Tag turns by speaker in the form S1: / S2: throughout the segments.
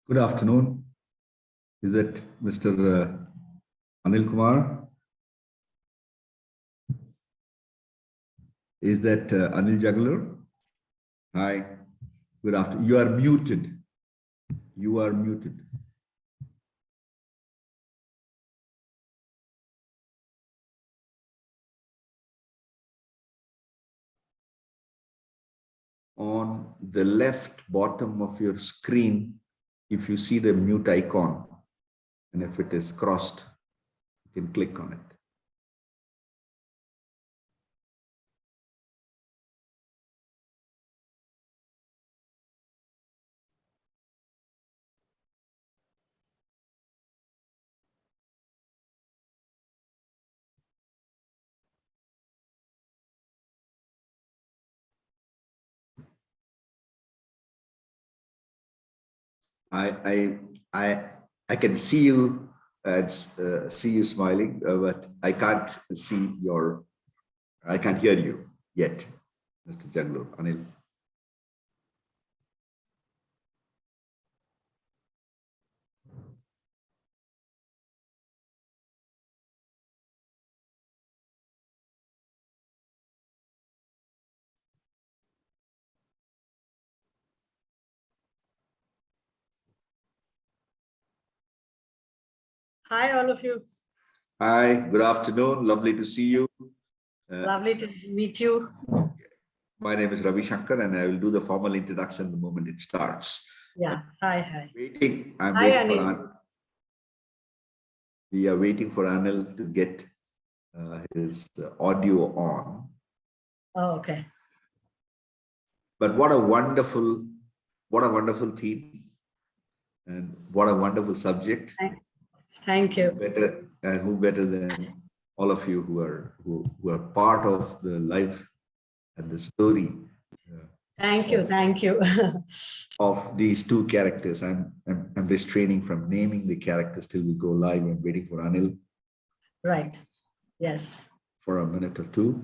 S1: Good afternoon. Is it Mr. Anil Kumar? Is that Anil Juggler? Hi. Good afternoon. You are muted. You are muted. On the left bottom of your screen, if you see the mute icon, and if it is crossed, you can click on it. I can see you and see you smiling, but I can't see your. I can't hear you yet, Mr. Juggler, Anil.
S2: Hi, all of you.
S1: Hi, good afternoon. Lovely to see you.
S2: Lovely to meet you.
S1: My name is Ravi Shankar, and I will do the formal introduction the moment it starts.
S2: Yeah. Hi.
S1: I'm
S2: Hi,
S1: waiting for
S2: Anil.
S1: we are waiting for Anil to get his audio on.
S2: Oh, okay.
S1: But what a wonderful theme, and what a wonderful subject.
S2: Thank you.
S1: Who better than all of you who are part of the life and the story.
S2: Thank you.
S1: Of these two characters. I'm restraining from naming the characters till we go live. I'm waiting for Anil.
S2: Right. Yes.
S1: For a minute or two.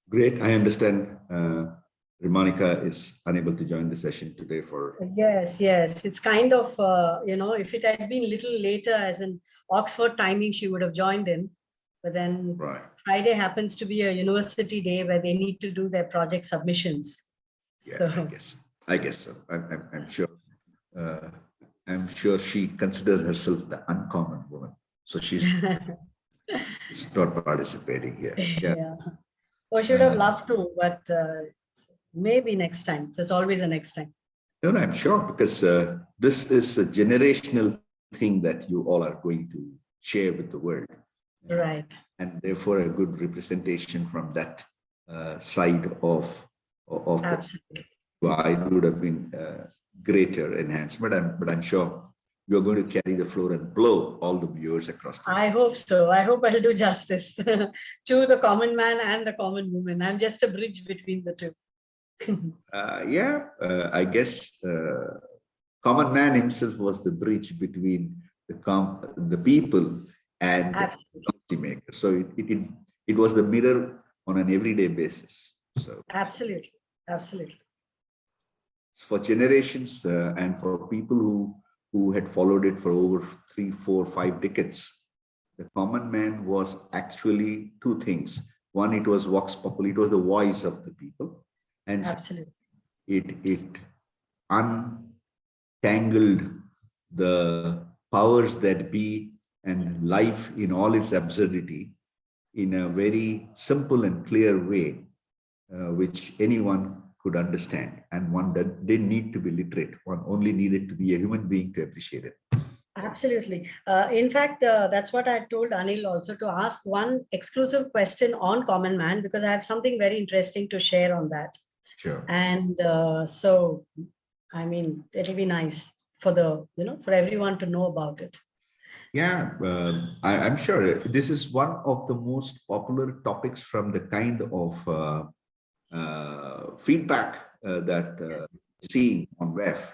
S1: Great. I understand Ramanika is unable to join the session today for.
S2: Yes. It's kind of, if it had been a little later as in Oxford timing, she would have joined in. But then
S1: Right.
S2: Friday happens to be a university day where they need to do their project submissions.
S1: Yeah,
S2: So
S1: I guess so. I'm sure. I'm sure she considers herself the uncommon woman. So she's not participating here.
S2: yeah. Or should have loved to, but maybe next time. There's always a next time.
S1: No, I'm sure, because this is a generational thing that you all are going to share with the world.
S2: Right.
S1: And therefore a good representation from that side of
S2: Absolutely.
S1: I would have been greater enhancement, but I'm sure you're going to carry the floor and blow all the viewers across the
S2: I hope so. I hope I'll do justice to the common man and the common woman. I'm just a bridge between the two.
S1: I guess common man himself was the bridge between the people and the policymakers. So it was the mirror on an everyday basis. So
S2: Absolutely.
S1: For generations and for people who had followed it for over 3, 4, 5 decades, the common man was actually two things. One, it was vox populi, it was the voice of the people, and
S2: absolutely,
S1: it untangled the powers that be and life in all its absurdity in a very simple and clear way, which anyone could understand, and one that didn't need to be literate. One only needed to be a human being to appreciate it.
S2: Absolutely. In fact, that's what I told Anil also, to ask one exclusive question on common man, because I have something very interesting to share on that.
S1: Sure.
S2: And so, I mean, it'll be nice for for everyone to know about it.
S1: Yeah, I'm sure this is one of the most popular topics from the kind of feedback that see on WEF,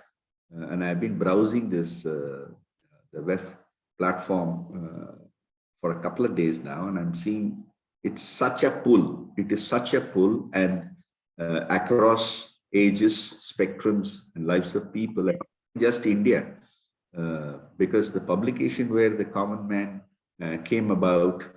S1: and I've been browsing the WEF platform for a couple of days now, and I'm seeing it's such a pull. It is such a pull, and across ages, spectrums, and lives of people, and just India, because the publication where the Common Man came about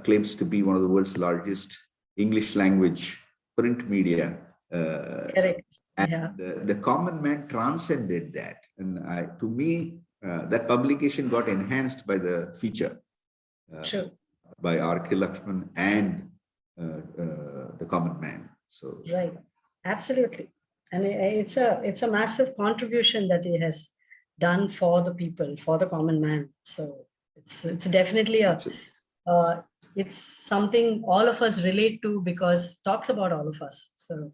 S1: claims to be one of the world's largest English language print media.
S2: Correct.
S1: And
S2: Yeah.
S1: the Common Man transcended that. And to me, that publication got enhanced by the feature
S2: True.
S1: by R.K. Lakshman and the Common Man. So
S2: Right. Absolutely. And it's a massive contribution that he has done for the people, for the common man. So it's definitely it's something all of us relate to because talks about all of us. So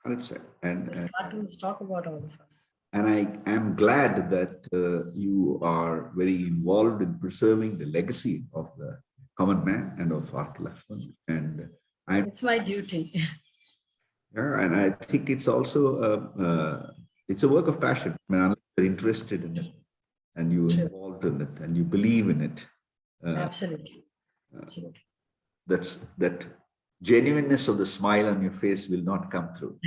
S1: 100%.
S2: these cartoons talk about all of us.
S1: And I am glad that you are very involved in preserving the legacy of the Common Man and of R.K. Lakshman. And
S2: it's my duty.
S1: Yeah, and I think it's also it's a work of passion. I mean, unless you're interested in it and you're involved in it and you believe in it.
S2: Absolutely. Absolutely.
S1: That genuineness of the smile on your face will not come through.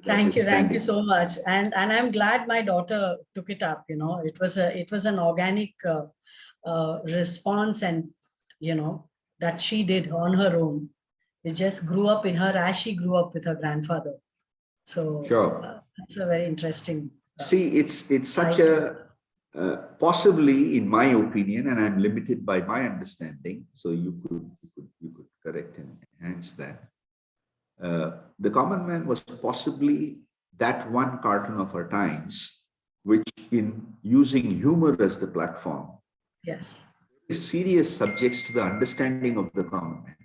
S2: Thank you so much. And I'm glad my daughter took it up. You know, it was an organic response, and you know that she did on her own. It just grew up in her as she grew up with her grandfather. So that's a very interesting.
S1: See, it's such a possibly, in my opinion, and I'm limited by my understanding. So you could correct and enhance that. The Common Man was possibly that one cartoon of our times, which in using humor as the platform,
S2: yes,
S1: serious subjects to the understanding of the common man.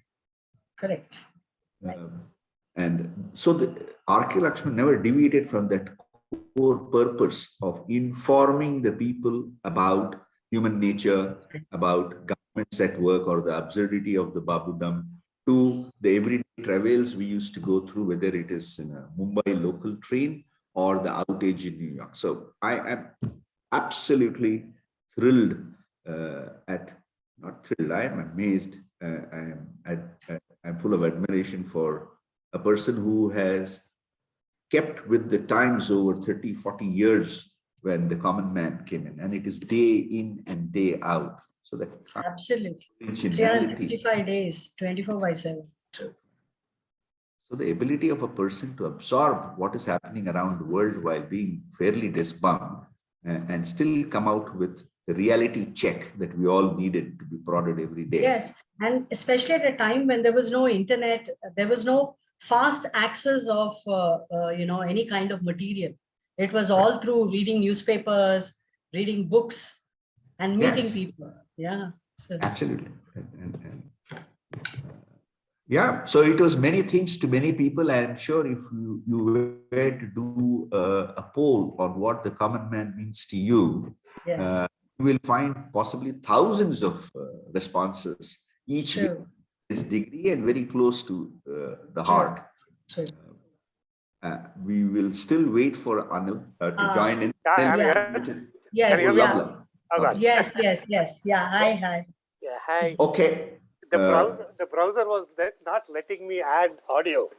S2: Correct.
S1: And so the R.K. Lakshman never deviated from that core purpose of informing the people about human nature, about governments at work or the absurdity of the Babudam, to the everyday travails we used to go through, whether it is in a Mumbai local train or the outage in New York. So I am absolutely thrilled not thrilled, I am amazed. I'm full of admiration for a person who has kept with the times over 30, 40 years when the Common Man came in, and it is day in and day out. So that
S2: absolutely 365 days, 24/7. True.
S1: So the ability of a person to absorb what is happening around the world while being fairly disbound and still come out with the reality check that we all needed to be prodded every day.
S2: Yes, and especially at a time when there was no internet, there was no fast access of any kind of material. It was all through reading newspapers, reading books, and meeting people. Yeah, so.
S1: Absolutely. Yeah, so it was many things to many people. I'm sure if you were to do a poll on what the Common Man means to you,
S2: yes.
S1: You will find possibly thousands of responses, each with this degree and very close to the heart.
S2: True.
S1: We will still wait for Anil to join in.
S2: Yes. Yeah. Hi.
S3: Yeah. Hi.
S1: Okay.
S3: The browser was not letting me add audio.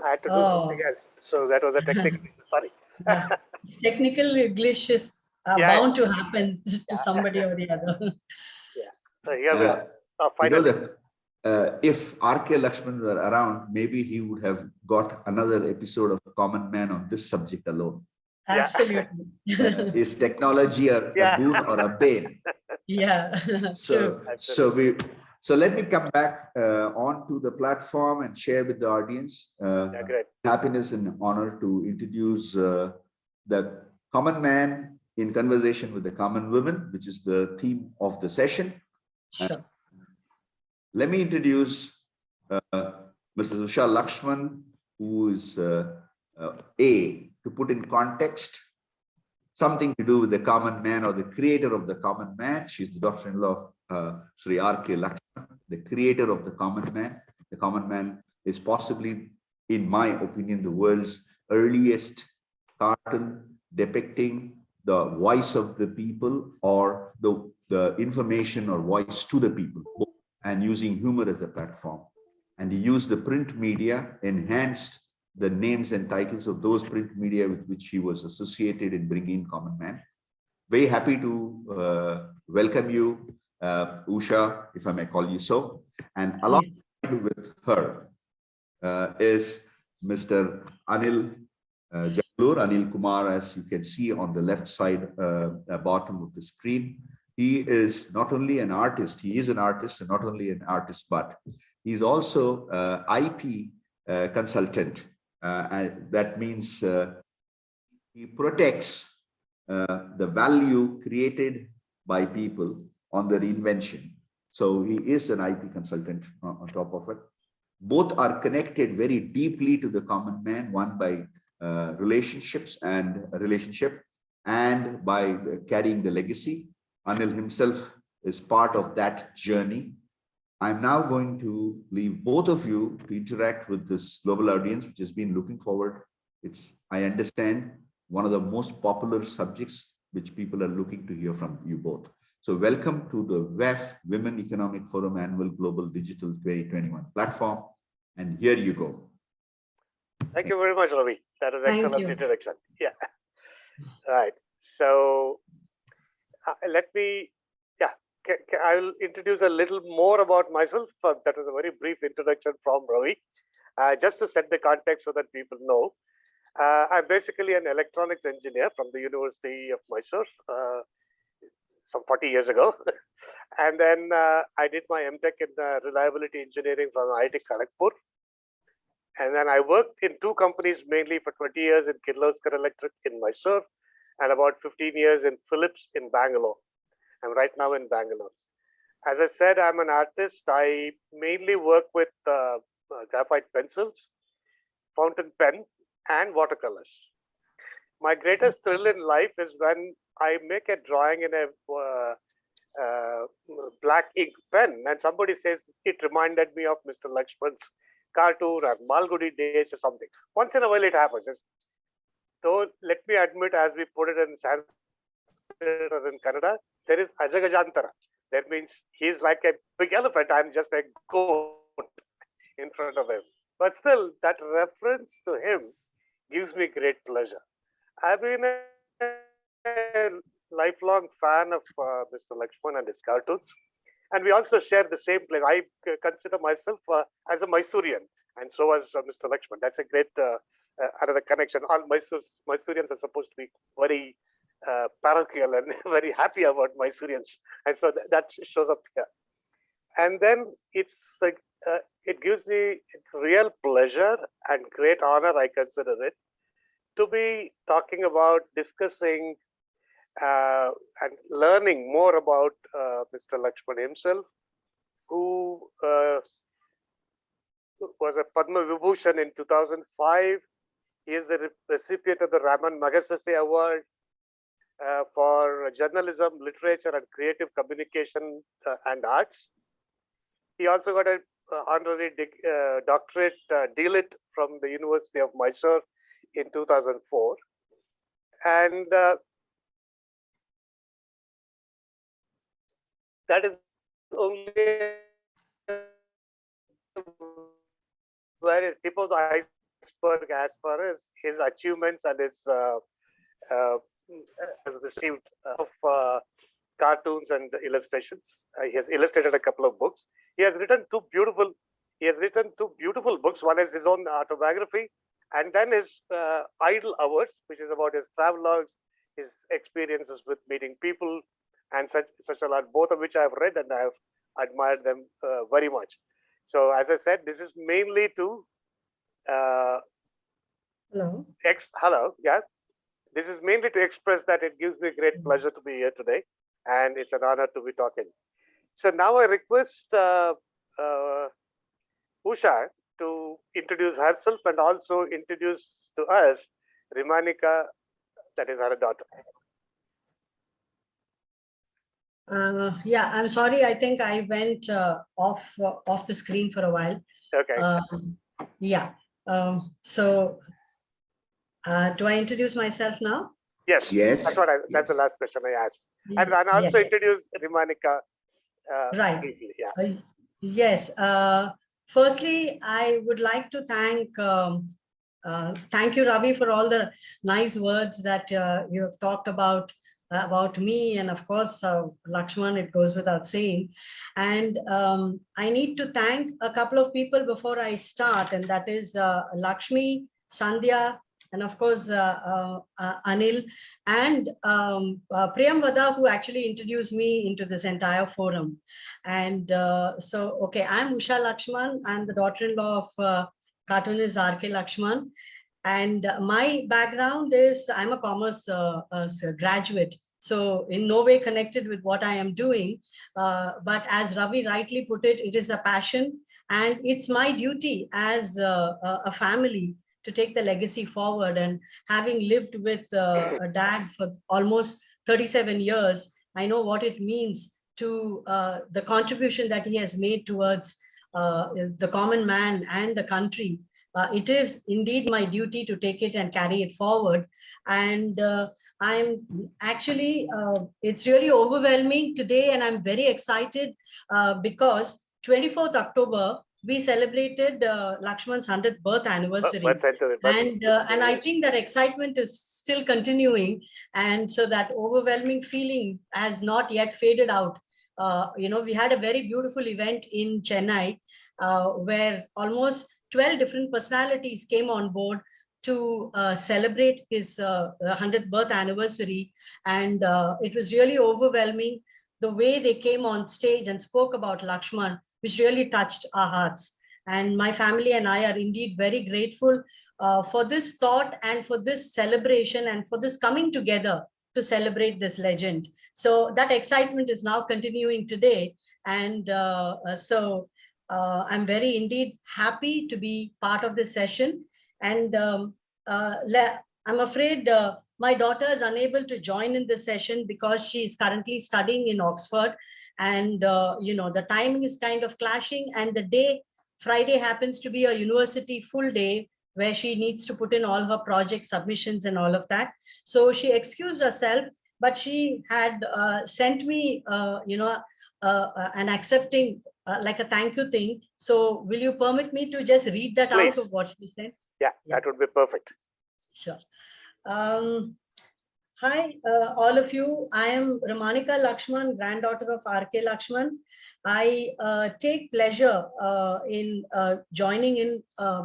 S3: I had to do something else. So that was a technical issue. Sorry.
S2: Technical glitches are bound to happen to somebody or the other.
S3: Yeah. So here finally.
S1: If R.K. Lakshman were around, maybe he would have got another episode of Common Man on this subject alone.
S2: Absolutely.
S1: Is technology a boon or a bane?
S2: Yeah.
S1: So let me come back onto the platform and share with the audience.
S3: Great.
S1: Happiness and honor to introduce the Common Man in conversation with the common women, which is the theme of the session.
S2: Sure.
S1: Let me introduce Mrs. Usha Lakshman, who is to put in context, something to do with the Common Man or the creator of the Common Man. She's the daughter-in-law of Sri R.K. Lakshman, the creator of the Common Man. The Common Man is possibly, in my opinion, the world's earliest cartoon depicting the voice of the people or the information or voice to the people, and using humor as a platform. And he used the print media enhanced the names and titles of those print media with which he was associated in bringing Common Man. Very happy to welcome you, Usha, if I may call you so. And alongside with her is Mr. Anil Janglur, Anil Kumar, as you can see on the left side bottom of the screen. He is not only an artist, he is an artist, and not only an artist, but he's also IP consultant. And that means he protects the value created by people on their invention. So he is an IP consultant on top of it. Both are connected very deeply to the common man, one by relationship and by carrying the legacy. Anil himself is part of that journey. I'm now going to leave both of you to interact with this global audience, which has been looking forward. It's, I understand, one of the most popular subjects which people are looking to hear from you both. So welcome to the WEF, Women Economic Forum Annual Global Digital 2021 platform. And here you go.
S3: Thank you very much, Ravi. That was an excellent introduction. Yeah. Right. So let me, I will introduce a little more about myself. That was a very brief introduction from Ravi. Just to set the context so that people know, I'm basically an electronics engineer from the University of Mysore some 40 years ago. And then I did my MTech in reliability engineering from IIT Kharagpur. And then I worked in two companies mainly for 20 years in Kirloskar Electric in Mysore and about 15 years in Philips in Bangalore. I'm right now in Bangalore. As I said, I'm an artist. I mainly work with graphite pencils, fountain pen, and watercolors. My greatest thrill in life is when I make a drawing in a black ink pen and somebody says it reminded me of Mr. Lakshman's cartoon or Malgudi days or something. Once in a while it happens. So let me admit, as we put it in Sanskrit or in Kannada, there is Ajagajantara. That means he's like a big elephant. I'm just a goat in front of him. But still, that reference to him gives me great pleasure. I've been a lifelong fan of Mr. Lakshman and his cartoons. And we also share the same place. I consider myself as a Mysorean, and so was Mr. Lakshman. That's a great another connection. All Mysoreans are supposed to be very parochial and very happy about Mysoreans, and so that shows up here. And then it's like it gives me real pleasure and great honor, I consider it, to be talking about, discussing, and learning more about Mr. Lakshman himself, who was a Padma Vibhushan in 2005. He is the recipient of the Raman Magsaysay Award for journalism, literature, and creative communication and arts. He also got an honorary doctorate, DLit, from the University of Mysore in 2004. And that is only very tip of the iceberg as far as his achievements and his has received of cartoons and illustrations. He has illustrated a couple of books. He has written two beautiful books. One is his own autobiography, and then his Idle Hours, which is about his travelogues, his experiences with meeting people, and such a lot, both of which I have read and I have admired them very much. So as I said, this is mainly to this is mainly to express that it gives me great pleasure to be here today, and it's an honor to be talking. So now I request Usha to introduce herself and also introduce to us Rimanika, that is her daughter.
S2: Yeah, I'm sorry. I think I went off the screen for a while.
S3: Okay.
S2: Yeah. So do I introduce myself now?
S3: Yes.
S1: Yes.
S3: That's the last question I asked. And also introduce Rimanika.
S2: Right.
S3: Briefly. Yeah.
S2: Yes. Firstly, I would like to thank Thank you, Ravi, for all the nice words that you have talked about me, and of course, Lakshman, it goes without saying. And I need to thank a couple of people before I start, and that is Lakshmi, Sandhya, and of course, Anil, and Priyam Vada, who actually introduced me into this entire forum. And okay, I'm Usha Lakshman. I'm the daughter-in-law of cartoonist R.K. Lakshman. And my background is I'm a commerce graduate. So in no way connected with what I am doing. But as Ravi rightly put it, it is a passion. And it's my duty as a family to take the legacy forward. And having lived with a dad for almost 37 years, I know what it means to the contribution that he has made towards the common man and the country. It is indeed my duty to take it and carry it forward. And I'm actually, it's really overwhelming today, and I'm very excited because 24th October, we celebrated Lakshman's 100th birth anniversary. And I think that excitement is still continuing. And so that overwhelming feeling has not yet faded out. We had a very beautiful event in Chennai where almost 12 different personalities came on board to celebrate his 100th birth anniversary. And it was really overwhelming the way they came on stage and spoke about Lakshman, which really touched our hearts. And my family and I are indeed very grateful for this thought and for this celebration and for this coming together to celebrate this legend. So that excitement is now continuing today. And I'm very indeed happy to be part of this session. And I'm afraid my daughter is unable to join in this session because she is currently studying in Oxford. And, the timing is kind of clashing. And the day, Friday, happens to be a university full day where she needs to put in all her project submissions and all of that. So she excused herself, but she had sent me, an accepting like a thank you thing. So will you permit me to just read that
S3: Please.
S2: out of what she said?
S3: Yeah, that would be perfect.
S2: Sure. Hi, all of you. I am Ramanika Lakshman, granddaughter of R.K. Lakshman. I take pleasure in joining in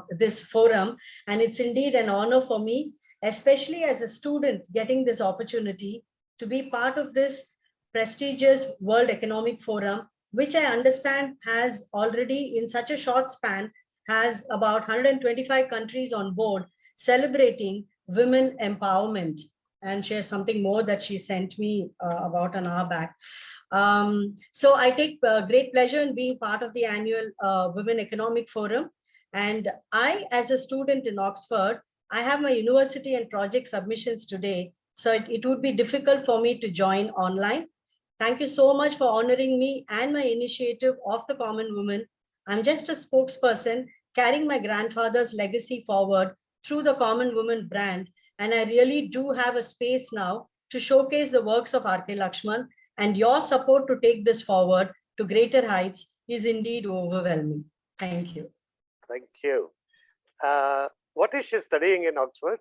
S2: this forum, and it's indeed an honor for me, especially as a student, getting this opportunity to be part of this prestigious World Economic Forum, which I understand has already, in such a short span, has about 125 countries on board celebrating women empowerment. And she has something more that she sent me about an hour back. So I take great pleasure in being part of the annual Women Economic Forum. And I, as a student in Oxford, I have my university and project submissions today. So it would be difficult for me to join online. Thank you so much for honoring me and my initiative of the Common Woman. I'm just a spokesperson carrying my grandfather's legacy forward through the Common Woman brand. And I really do have a space now to showcase the works of R.K. Lakshman, and your support to take this forward to greater heights is indeed overwhelming. Thank you.
S3: Thank you. What is she studying in Oxford?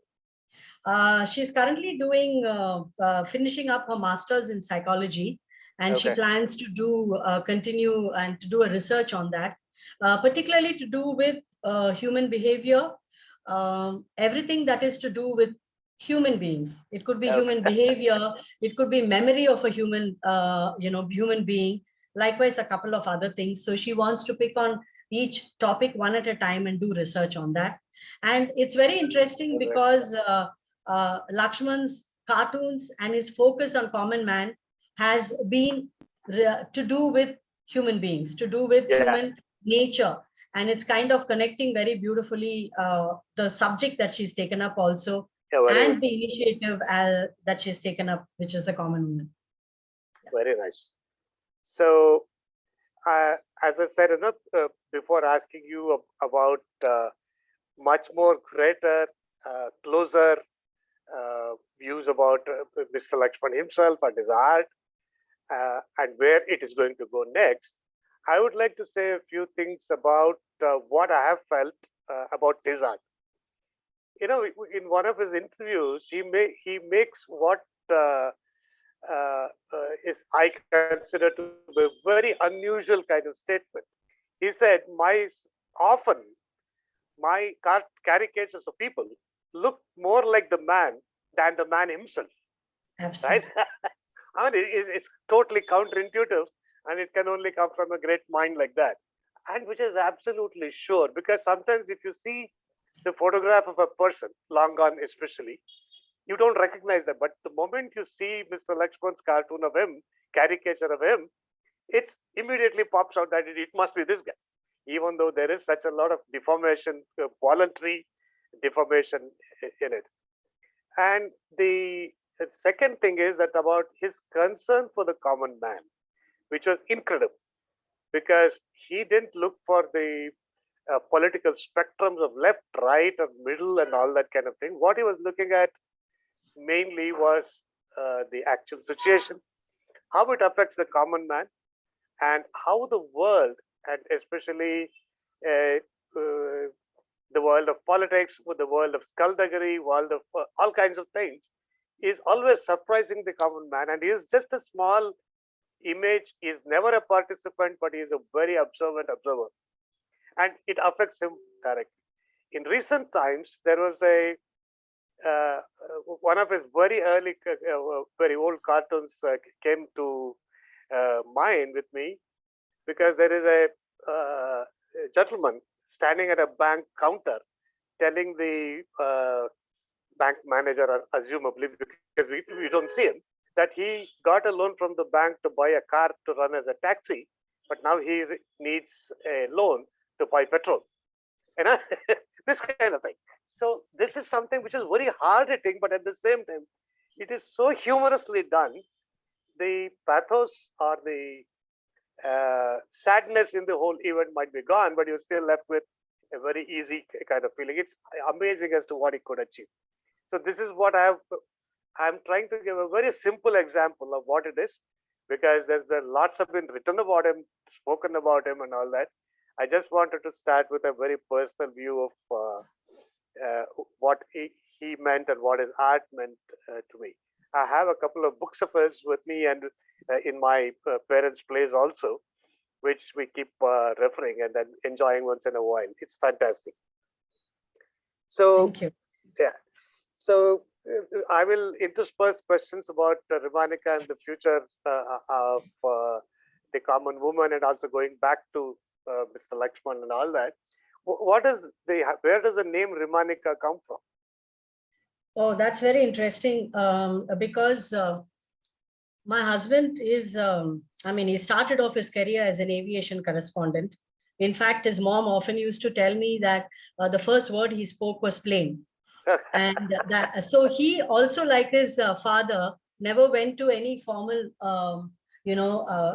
S2: She's currently doing, finishing up her master's in psychology, and she plans to do, continue and to do a research on that, particularly to do with human behavior, everything that is to do with human beings. It could be human behavior, it could be memory of a human, human being, likewise a couple of other things. So she wants to pick on each topic one at a time and do research on that. And it's very interesting because Lakshman's cartoons and his focus on common man has been to do with human beings, to do with human nature. And it's kind of connecting very beautifully the subject that she's taken up also, and the initiative that she's taken up, which is the Common Woman.
S3: Very nice. So, as I said, before asking you about much more greater, closer views about Mr. Lakshman himself and his art, and where it is going to go next, I would like to say a few things about what I have felt about his art. in one of his interviews, he makes what is I consider to be a very unusual kind of statement. He said, often my caricatures of people look more like the man than the man himself, right?
S2: Absolutely.
S3: I mean, it's totally counterintuitive, and it can only come from a great mind like that. And which is absolutely sure, because sometimes if you see the photograph of a person, long gone especially, you don't recognize them. But the moment you see Mr. Lakshman's cartoon of him, caricature of him, it's immediately pops out that it must be this guy, even though there is such a lot of deformation, voluntary deformation in it. And the second thing is that about his concern for the common man, which was incredible, because he didn't look for the political spectrums of left, right, or middle, and all that kind of thing. What he was looking at mainly was the actual situation, how it affects the common man, and how the world, and especially the world of politics, with the world of skullduggery, world of all kinds of things, is always surprising the common man. And he is just a small image. He is never a participant, but he is a very observant observer, and it affects him directly. In recent times, there was a one of his very early, very old cartoons came to mind with me, because there is a gentleman standing at a bank counter telling the bank manager, assumably, because we don't see him, that he got a loan from the bank to buy a car to run as a taxi, but now he needs a loan to buy petrol. This kind of thing. So this is something which is very hard hitting, but at the same time, it is so humorously done. The pathos or the sadness in the whole event might be gone, but you're still left with a very easy kind of feeling. It's amazing as to what he could achieve. So this is what I'm trying to give a very simple example of what it is, because there's been lots have been written about him, spoken about him, and all that. I just wanted to start with a very personal view of what he meant and what his art meant to me. I have a couple of books of his with me, and in my parents' place also, which we keep referring and then enjoying once in a while. It's fantastic. So,
S2: Thank you.
S3: yeah. So I will intersperse questions about Rimanika and the future of the common woman, and also going back to Mr. Lakshman and all that. Where does the name Rimanika come from?
S2: Oh, that's very interesting, because my husband is, he started off his career as an aviation correspondent. In fact, his mom often used to tell me that the first word he spoke was plane. And so he also, like his father, never went to any formal,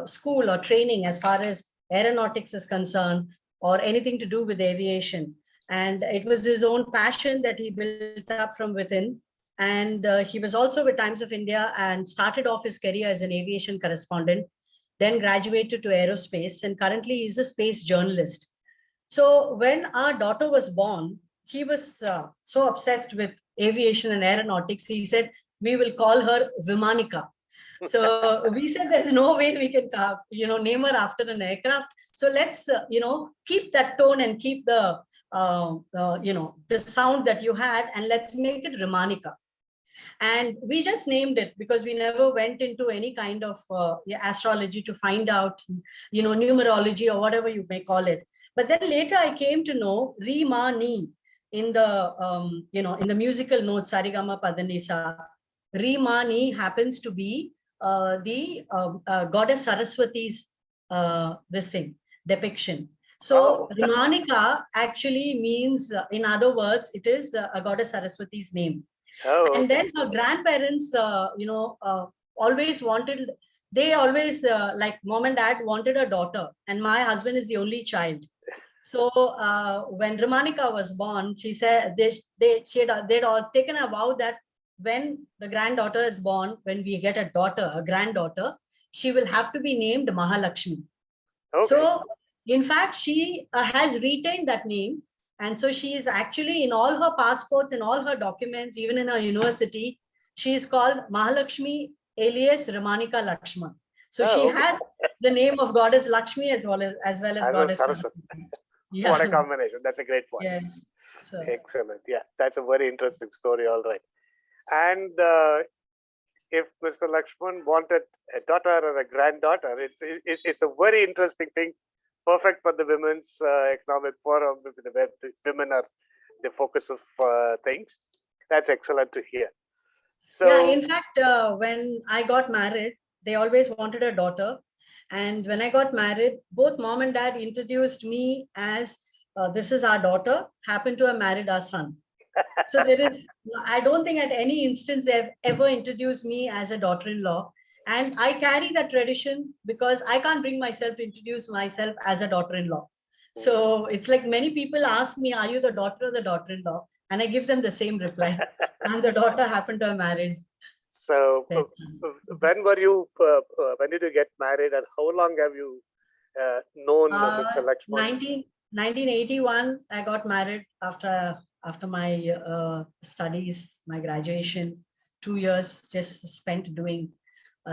S2: school or training as far as aeronautics is concerned, or anything to do with aviation. And it was his own passion that he built up from within. And he was also with Times of India and started off his career as an aviation correspondent, then graduated to aerospace, and currently he's a space journalist. So when our daughter was born, he was so obsessed with aviation and aeronautics. He said, we will call her Vimanika. So we said, there's no way we can, name her after an aircraft. So let's, keep that tone and keep the, the sound that you had, and let's make it Rimanika. And we just named it because we never went into any kind of astrology to find out, numerology or whatever you may call it. But then later I came to know Rimani in the, in the musical notes, Sarigama Padanisa. Rimani happens to be the goddess Saraswati's depiction. So Rimanika actually means, in other words, it is a goddess Saraswati's name. Oh, and then her grandparents, always wanted, they always, like mom and dad wanted a daughter, and my husband is the only child. So when Rimanika was born, she said they'd all taken a vow that when the granddaughter is born, when we get a granddaughter, she will have to be named Mahalakshmi. Okay. So in fact, she has retained that name. And so she is actually in all her passports and all her documents, even in her university, she is called Mahalakshmi alias Ramanika Lakshman. So she
S3: Oh, okay.
S2: has the name of goddess Lakshmi as well as
S3: As well as
S2: goddess
S3: Saraswati.
S2: Saraswati.
S3: What a
S2: Yeah.
S3: combination. That's a great point.
S2: Yes. So
S3: Excellent. Yeah, that's a very interesting story. All right. And if Mr. Lakshman wanted a daughter or a granddaughter, it's a very interesting thing. Perfect for the women's economic forum, where the women are the focus of things. That's excellent to hear. So,
S2: yeah, in fact, when I got married, they always wanted a daughter. And when I got married, both mom and dad introduced me as this is our daughter, happened to have married our son. So there is, I don't think at any instance they've ever introduced me as a daughter-in-law. And I carry that tradition because I can't bring myself to introduce myself as a daughter-in-law. So it's like many people ask me, are you the daughter or the daughter-in-law? And I give them the same reply. I'm the daughter, happened to have married.
S3: so
S2: But,
S3: when when did you get married, and how long have you known Mr. Lakshman?
S2: 1981, I got married after my studies, my graduation, 2 years just spent doing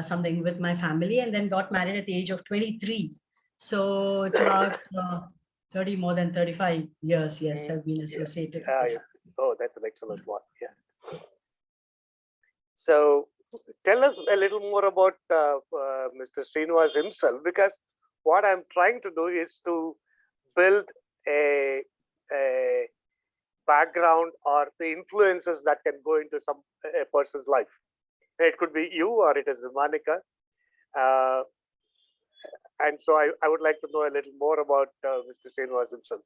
S2: something with my family, and then got married at the age of 23. So it's about 30, more than 35 years. Yes, I've been associated with the family.
S3: Oh, that's an excellent one. Yeah. So tell us a little more about Mr. Srinivas himself, because what I'm trying to do is to build a background or the influences that can go into a person's life. It could be you or it is Monica. And so I would like to know a little more about Mr. Srinivas himself.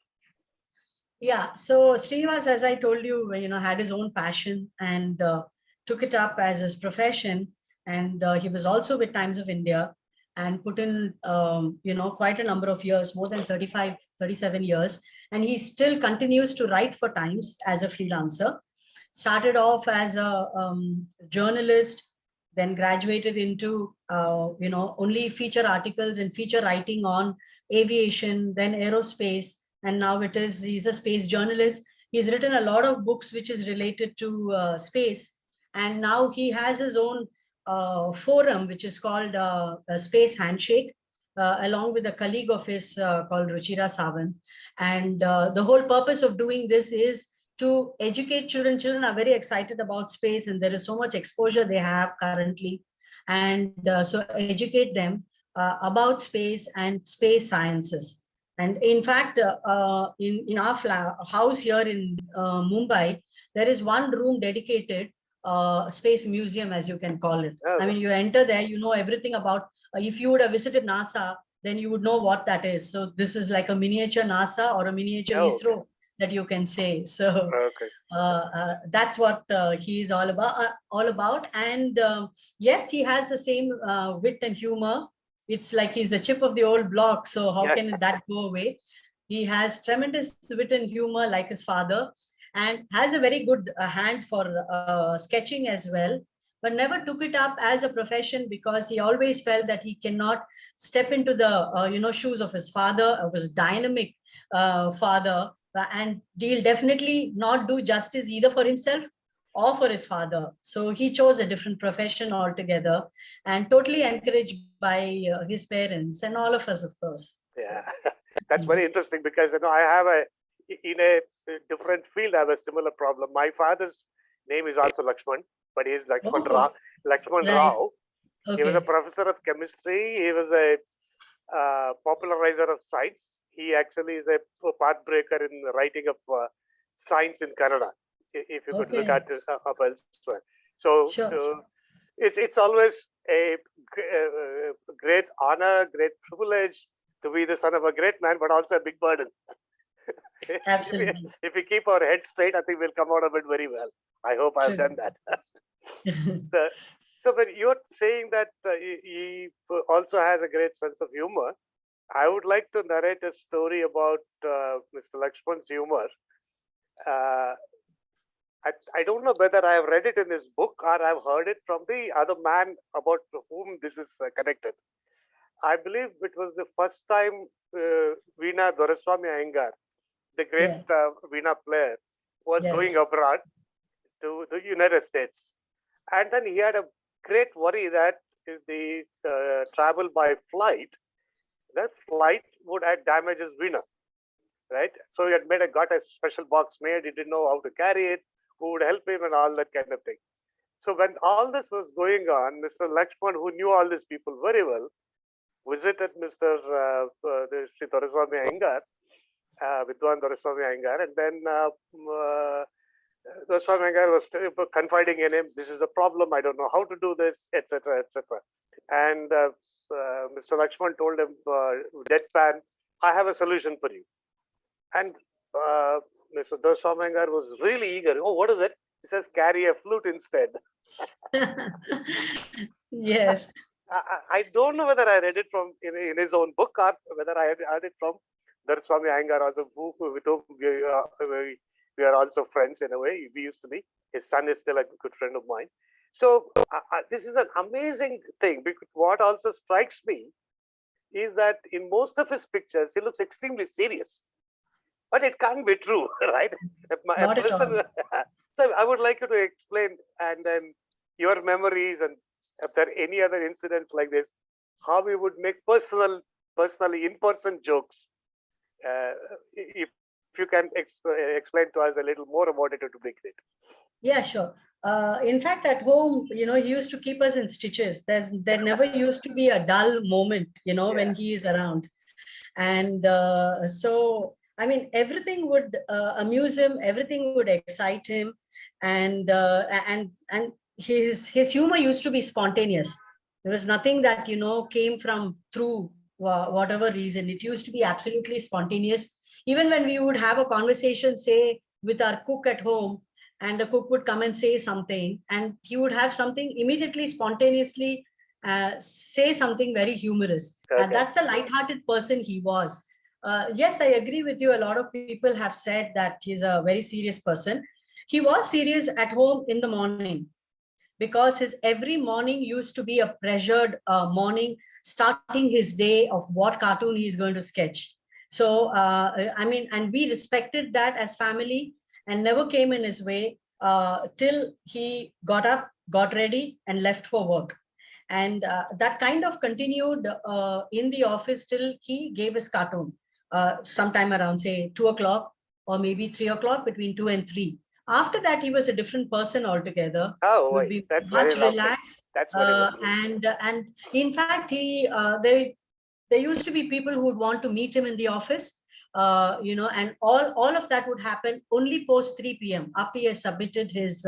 S2: Yeah, so Srinivas, as I told you, had his own passion and took it up as his profession. And he was also with Times of India and put in, quite a number of years, more than 35, 37 years. And he still continues to write for Times as a freelancer. Started off as a journalist, then graduated into, only feature articles and feature writing on aviation, then aerospace. And now he's a space journalist. He's written a lot of books which is related to space. And now he has his own forum, which is called Space Handshake, along with a colleague of his called Ruchira Sawant. And the whole purpose of doing this is to educate children. Children are very excited about space, and there is so much exposure they have currently. And so educate them about space and space sciences. And in fact, in our house here in Mumbai, there is one room dedicated space museum, as you can call it.
S3: Okay.
S2: I mean, you enter there, you know everything about, if you would have visited NASA, then you would know what that is. So this is like a miniature NASA or a miniature ISRO.
S3: Okay.
S2: That you can say. So that's what he is all about. And yes, he has the same wit and humor. It's like he's a chip of the old block. So how can that go away? He has tremendous wit and humor like his father, and has a very good hand for sketching as well, but never took it up as a profession because he always felt that he cannot step into the shoes of his father, of his dynamic father, and he'll definitely not do justice either for himself or for his father. So he chose a different profession altogether, and totally encouraged by his parents and all of us, of course.
S3: Yeah, that's very interesting, because I have in a different field, I have a similar problem. My father's name is also Lakshman, but he is Lakshman Rao. Lakshman Rao.
S2: Okay.
S3: He was a professor of chemistry. He was a popularizer of science. He actually is a pathbreaker in the writing of science in Kannada, if you could look at it up elsewhere. So
S2: Sure.
S3: It's always a great honor, great privilege to be the son of a great man, but also a big burden.
S2: Absolutely.
S3: If we keep our heads straight, I think we'll come out of it very well. I hope I've done that. So when you're saying that he also has a great sense of humor, I would like to narrate a story about Mr. Lakshman's humor. I don't know whether I have read it in his book or I've heard it from the other man about whom this is connected. I believe it was the first time Veena Doraiswamy Iyengar the great Veena player, was going abroad to the United States. And then he had a great worry that if the travel by flight, that flight would have damages Veena, right? So he had got a special box made. He didn't know how to carry it, who would help him and all that kind of thing. So when all this was going on, Mr. Lakshman, who knew all these people very well, visited Mr. Sri Doraiswamy Iyengar, Vidwan Doraiswamy Iyengar, and then Doraiswamy Iyengar was confiding in him, this is a problem, I don't know how to do this, etc., etc. And Mr. Lakshman told him, deadpan, I have a solution for you. And Mr. Doraiswamy Iyengar was really eager. Oh, what is it? He says, carry a flute instead.
S2: Yes.
S3: I don't know whether I read it from in his own book or whether I read it from Doraiswamy Iyengar, also with whom we are also friends in a way. We used to be. His son is still a good friend of mine. So this is an amazing thing, because what also strikes me is that in most of his pictures, he looks extremely serious. But it can't be true, right?
S2: Not at all.
S3: So I would like you to explain, and then your memories, and if there are any other incidents like this, how we would make personally in-person jokes. If you can explain to us a little more about it, it would be great.
S2: Yeah, sure. In fact, at home, he used to keep us in stitches. There never used to be a dull moment, when he is around. And so, I mean, everything would amuse him, everything would excite him, and his humor used to be spontaneous. There was nothing that came from through whatever reason. It used to be absolutely spontaneous. Even when we would have a conversation, say, with our cook at home, and the cook would come and say something, and he would have something immediately, spontaneously say something very humorous.
S3: Okay.
S2: And that's a light-hearted person he was. Yes, I agree with you. A lot of people have said that he's a very serious person. He was serious at home in the morning, because his every morning used to be a pressured morning, starting his day of what cartoon he's going to sketch. So, I mean, and we respected that as family and never came in his way till he got up, got ready, and left for work. And that kind of continued in the office till he gave his cartoon, sometime around, say, 2 o'clock or maybe 3 o'clock, between 2 and 3. After that, he was a different person altogether.
S3: Oh,
S2: Would be
S3: that's
S2: much
S3: very
S2: relaxed.
S3: That's very lovely.
S2: And in fact, there used to be people who would want to meet him in the office, and all of that would happen only post 3 p.m. after he has submitted his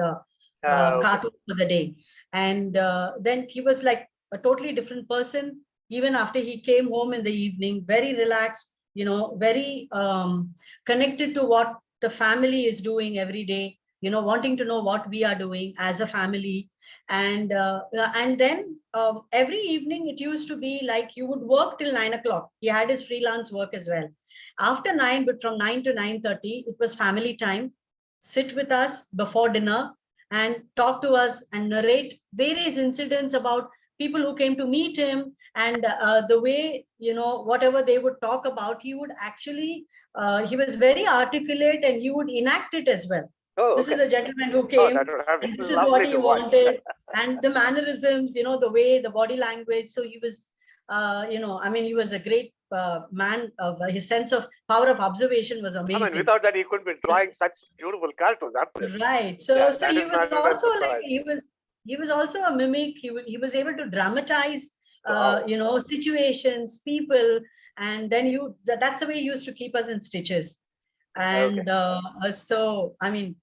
S2: cartoon for the day. And then he was like a totally different person. Even after he came home in the evening, very relaxed, very connected to what the family is doing every day, wanting to know what we are doing as a family. And then every evening it used to be like he would work till 9 o'clock. He had his freelance work as well. After 9, but from 9 to 9:30, it was family time. Sit with us before dinner and talk to us and narrate various incidents about people who came to meet him, and the way, whatever they would talk about, he would actually, he was very articulate, and he would enact it as well.
S3: Oh,
S2: This
S3: okay.
S2: is a gentleman who came, and this is what he wanted, and the mannerisms, the way, the body language. So he was, I mean, he was a great man. His sense of power of observation was amazing.
S3: I mean, without that, he couldn't be drawing such beautiful cartoons.
S2: Right. So he was also like, he was also a mimic. He was able to dramatize, situations, people, and then that's the way he used to keep us in stitches. And so, I mean,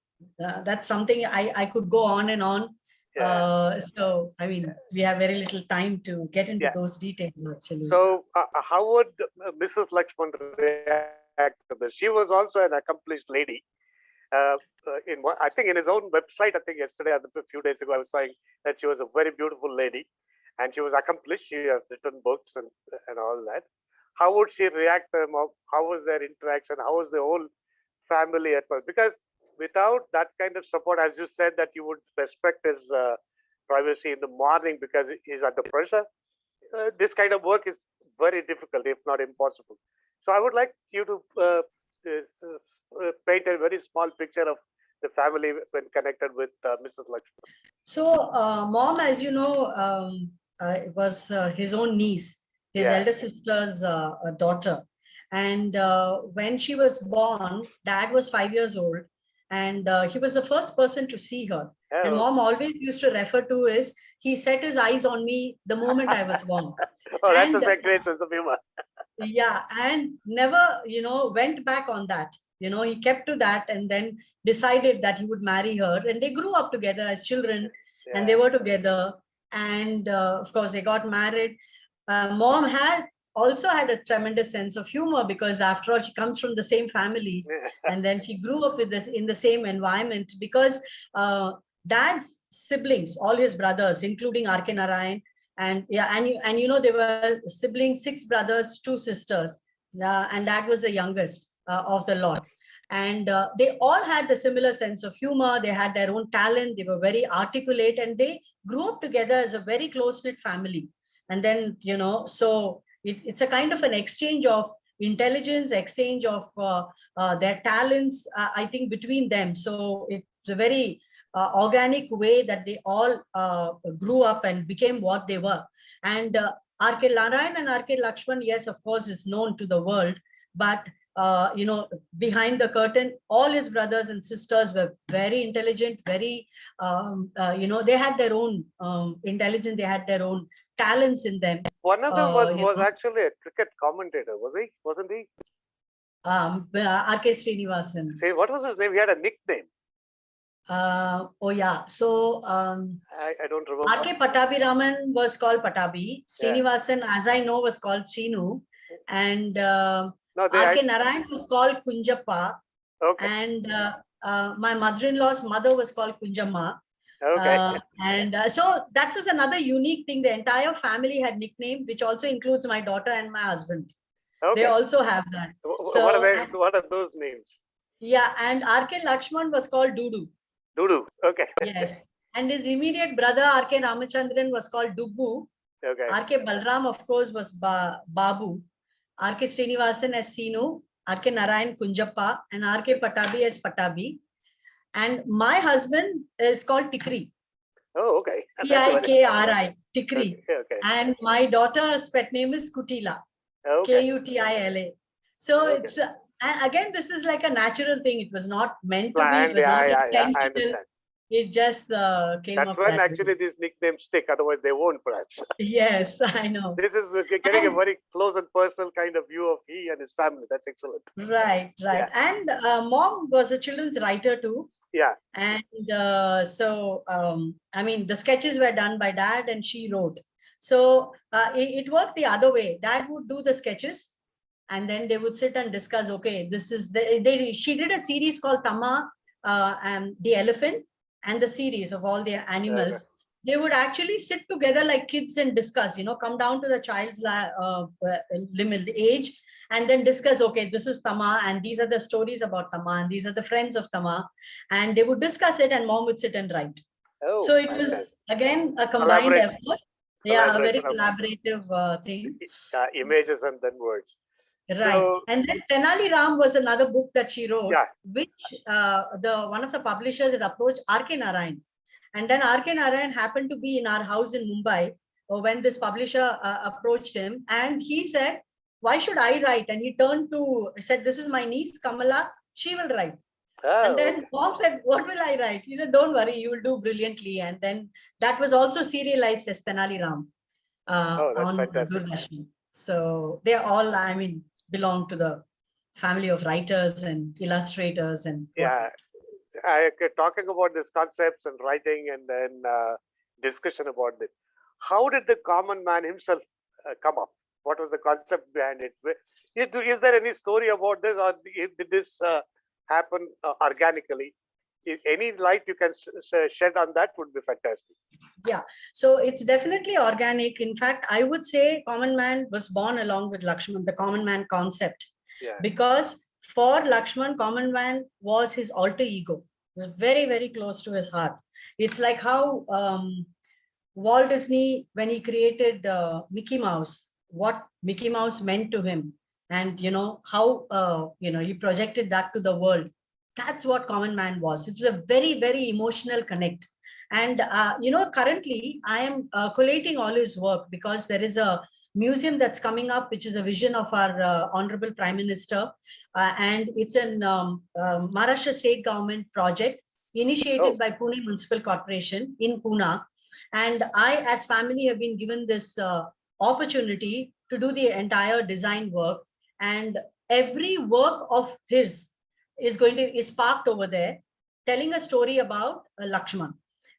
S2: that's something I could go on and on. So, I mean, we have very little time to get into those details, actually.
S3: So, how would Mrs. Lakshman react to this? She was also an accomplished lady. I think in his own website, I think yesterday, a few days ago, I was saying that she was a very beautiful lady, and she was accomplished. She has written books and all that. How would she react to him? How was their interaction? How was the whole family at first? Because without that kind of support, as you said, that you would respect his privacy in the morning because he's under pressure, this kind of work is very difficult, if not impossible. So I would like you to paint a very small picture of the family when connected with Mrs. Lakshman.
S2: So, mom, as you know, was his own niece, his
S3: Yeah.
S2: elder sister's daughter. And when she was born, dad was 5 years old, and he was the first person to see her. And
S3: Oh,
S2: mom always used to refer to is he set his eyes on me the moment I was born.
S3: oh, that's
S2: And
S3: a great sense of humor.
S2: yeah, and never, went back on that. He kept to that and then decided that he would marry her. And they grew up together as children, and they
S3: Yeah.
S2: were together. And of course, they got married. Mom had also had a tremendous sense of humor because, after all, she comes from the same family, and then she grew up with this in the same environment. Because dad's siblings, all his brothers, including R.K. Narayan, and yeah, and they were siblings, 6 brothers, 2 sisters, and that was the youngest of the lot. And they all had the similar sense of humor. They had their own talent. They were very articulate, and they grew up together as a very close-knit family. And then, so it's a kind of an exchange of intelligence, exchange of their talents, I think, between them. So it's a very organic way that they all grew up and became what they were. And R.K. Narayan and R.K. Lakshman, yes, of course, is known to the world, but behind the curtain, all his brothers and sisters were very intelligent, very, they had their own intelligence, they had their own talents in them.
S3: One of them was
S2: you know.
S3: actually a cricket commentator, was he? Wasn't he?
S2: R.K. Srinivasan.
S3: Say, what was his name? He had a nickname.
S2: Oh yeah, so
S3: I don't remember.
S2: R.K. Pattabhiraman was called Pattabhi. Srinivasan, as I know, was called Chinu. And
S3: No,
S2: R.K. Narayan was called Kunjappa.
S3: Okay.
S2: And my mother-in-law's mother was called Kunjamma.
S3: Okay.
S2: And so that was another unique thing. The entire family had nickname, which also includes my daughter and my husband.
S3: Okay.
S2: They also have that. So,
S3: what are those names?
S2: Yeah, and R.K. Lakshman was called Dudu.
S3: Dudu. Okay.
S2: Yes. And his immediate brother, R.K. Ramachandran, was called Dubbu.
S3: Okay.
S2: R.K. Balram, of course, was Babu. R.K. Srinivasan as Sinu, R.K. Narayan Kunjappa, and R.K. Pattabhi as Pattabhi. And my husband is called Tikri.
S3: Oh, okay.
S2: Tikri, Tikri.
S3: Okay.
S2: And my daughter's pet name is Kutila.
S3: Okay.
S2: Kutila. So
S3: Okay.
S2: it's, and again, this is like a natural thing. It was not meant to be.
S3: Planned,
S2: It was not
S3: I
S2: intentional.
S3: understand.
S2: It just came
S3: That's
S2: up.
S3: when
S2: that
S3: actually
S2: way.
S3: these nicknames stick. Otherwise, they won't, perhaps.
S2: Yes, I know.
S3: This is getting a
S2: And-
S3: very close and personal kind of view of he and his family. That's excellent.
S2: Right.
S3: Yeah.
S2: And mom was a children's writer too.
S3: Yeah.
S2: And so, I mean, the sketches were done by dad and she wrote. So it worked the other way. Dad would do the sketches and then they would sit and discuss, okay, this is she did a series called Tama and the elephant and the series of all the animals. They would actually sit together like kids and discuss, come down to the child's limit age and then discuss, okay, this is Tama and these are the stories about Tama and these are the friends of Tama. And they would discuss it and mom would sit and write.
S3: Oh,
S2: So it was, again, a combined effort. Yeah, a very collaborative thing.
S3: Images and then words.
S2: Right.
S3: So,
S2: and then Tenali Ram was another book that she wrote,
S3: Yeah.
S2: which one of the publishers had approached R.K. Narayan. And then R.K. Narayan happened to be in our house in Mumbai when this publisher approached him. And he said, why should I write? And he said, this is my niece, Kamala, she will write. And then mom said, what will I write? He said, don't worry, you will do brilliantly. And then that was also serialized as Tenali Ram
S3: that's
S2: on
S3: fantastic.
S2: Doordarshan. So they're all, I mean, belong to the family of writers and illustrators and
S3: Yeah. Talking about these concepts and writing and then discussion about it. How did the common man himself come up? What was the concept behind it? Is there any story about this, or did this happen organically? If any light you can shed on that would be fantastic.
S2: Yeah, so it's definitely organic. In fact, I would say common man was born along with Lakshman, the common man concept.
S3: Yeah.
S2: Because for Lakshman, common man was his alter ego. It was very, very close to his heart. It's like how Walt Disney, when he created Mickey Mouse, what Mickey Mouse meant to him. and how he projected that to the world. That's what Common Man was. It's a very, very emotional connect. And currently I am collating all his work, because there is a museum that's coming up, which is a vision of our honorable Prime Minister, and it's an Maharashtra state government project initiated
S3: Oh,
S2: by Pune Municipal Corporation in Pune. And I, as family, have been given this opportunity to do the entire design work. And every work of his is parked over there, telling a story about Lakshman.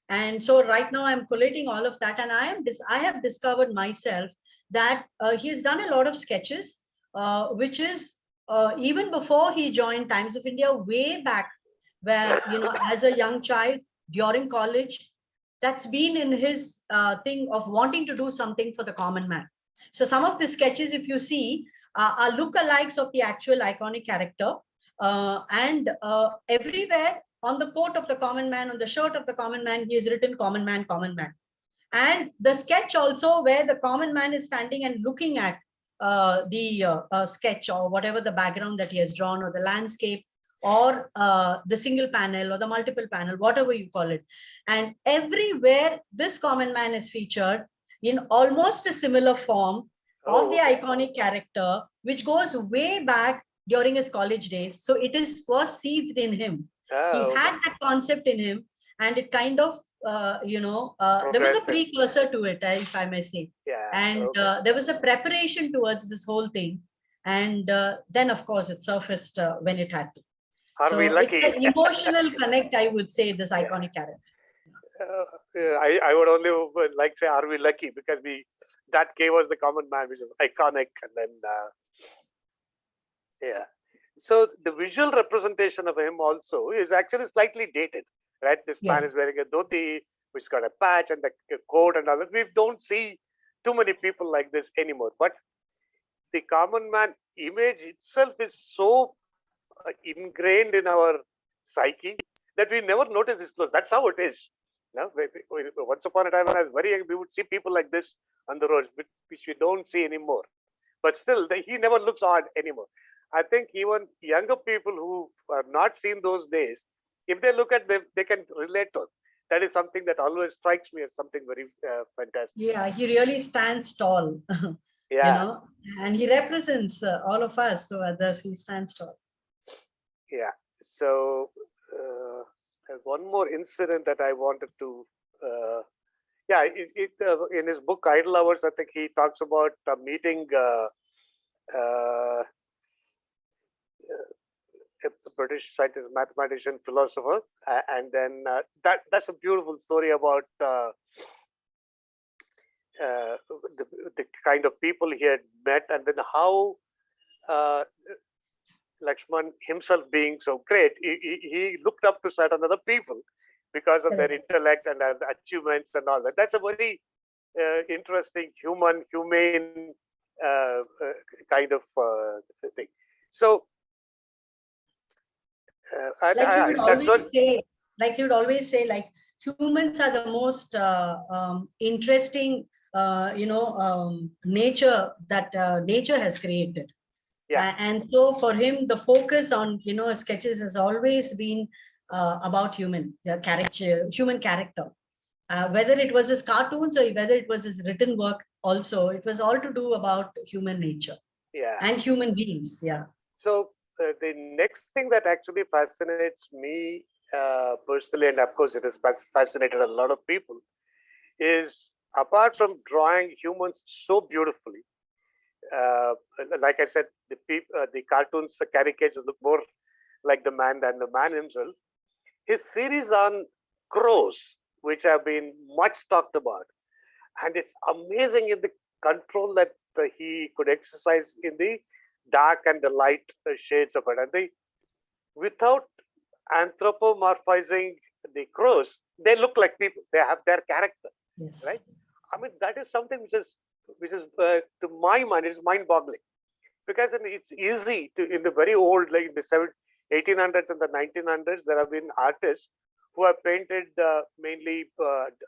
S2: And so right now I'm collating all of that, and I have discovered myself that he's done a lot of sketches, which is even before he joined Times of India, way back, where as a young child during college, that's been in his thing of wanting to do something for the common man. So some of the sketches, if you see, are lookalikes of the actual iconic character, and everywhere on the coat of the common man, on the shirt of the common man, he has written common man, common man. And the sketch also, where the common man is standing and looking at the sketch, or whatever the background that he has drawn, or the landscape, or the single panel or the multiple panel, whatever you call it. And everywhere this common man is featured in almost a similar form of the
S3: okay.
S2: iconic character, which goes way back during his college days. So it is first seethed in him. He
S3: Okay.
S2: had that concept in him, and it kind of, there was a
S3: Progressive.
S2: precursor to it, if I may say.
S3: Yeah.
S2: And
S3: Okay.
S2: there was a preparation towards this whole thing. And then, of course, it surfaced when it had to.
S3: Are we
S2: So it's
S3: lucky?
S2: an emotional connect, I would say, this iconic character.
S3: I would only like say, are we lucky? Because that gave us the common man, which is iconic, and then yeah. So the visual representation of him also is actually slightly dated, right? This man
S2: Yes.
S3: is wearing a dhoti, which got a patch and the coat and all that. We don't see too many people like this anymore. But the common man image itself is so ingrained in our psyche that we never notice his clothes. That's how it is. No, once upon a time when I was very young, we would see people like this on the roads, which we don't see anymore. But still, he never looks odd anymore. I think even younger people who have not seen those days, if they look at them, they can relate to it. That is something that always strikes me as something very fantastic.
S2: Yeah, he really stands tall,
S3: Yeah,
S2: and he represents all of us. So others, he stands tall.
S3: yeah. So there's one more incident that I wanted to. Yeah, in his book Idle Hours, I think he talks about meeting a British scientist, mathematician, philosopher, and then that's a beautiful story about the kind of people he had met, and then how uh, Lakshman himself being so great, he looked up to certain other people because of their
S2: Correct.
S3: intellect and their achievements and all that. That's a very interesting, humane kind of thing. So,
S2: Like he would
S3: that's what.
S2: always say, like humans are the most interesting, nature that nature has created.
S3: Yeah,
S2: And so for him, the focus on sketches has always been about human character. Whether it was his cartoons or whether it was his written work, also it was all to do about human nature
S3: yeah.
S2: and human beings. Yeah.
S3: So the next thing that actually fascinates me personally, and of course it has fascinated a lot of people, is apart from drawing humans so beautifully, like I said, the cartoons, the caricatures look more like the man than the man himself. His series on crows, which have been much talked about, and it's amazing in the control that he could exercise in the dark and the light shades of it. And without anthropomorphizing the crows, they look like people. They have their character,
S2: Yes.
S3: right? I mean, that is something which is to my mind, is mind-boggling, because it's easy to, in the very old, like in the 1800s and the 1900s, there have been artists who have painted mainly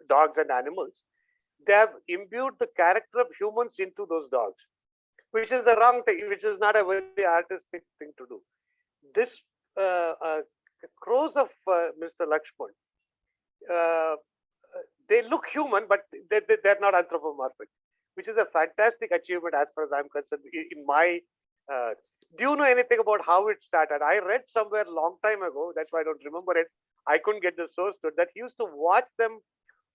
S3: dogs and animals. They have imbued the character of humans into those dogs. which is the wrong thing, which is not a very artistic thing to do. This crows of Mr. Lakshman, they look human, but they're not anthropomorphic, which is a fantastic achievement as far as I'm concerned. In my, do you know anything about how it started? I read somewhere long time ago, that's why I don't remember it. I couldn't get the source to it, that he used to watch them